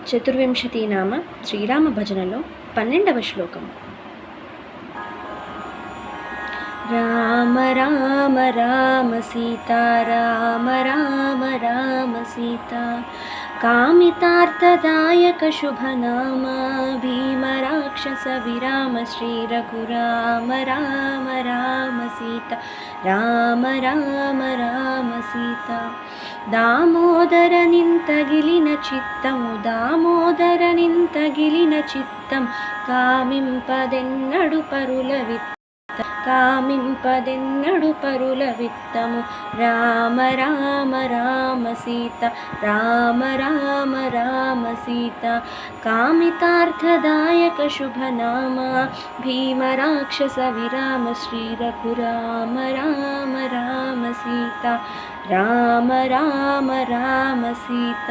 చతుర్వింశతి నామ శ్రీరామ భజనలో 12వ శ్లోకం. రామ రామ రామ సీతా రామ రామ రామ సీతా కామితార్థదాయక శుభనామ భీమ రాక్షస విరామ శ్రీ రఘురామ రామ రామ సీతా రామ రామ రామ సీతా దామోదర నింతగిలిన చిత్తము దామోదర నింతగిలిన చిత్తం కామింపదెన్నడు పరుల కామింపదెన్నడు పరుల విత్తము రామ రామ రామ సీత రామ రామ రామ సీత కామితార్థదాయక శుభనామ భీమ రాక్షస విరామ శ్రీ రఘురామ రామ రామ సీత రామ రామ రామ సీత.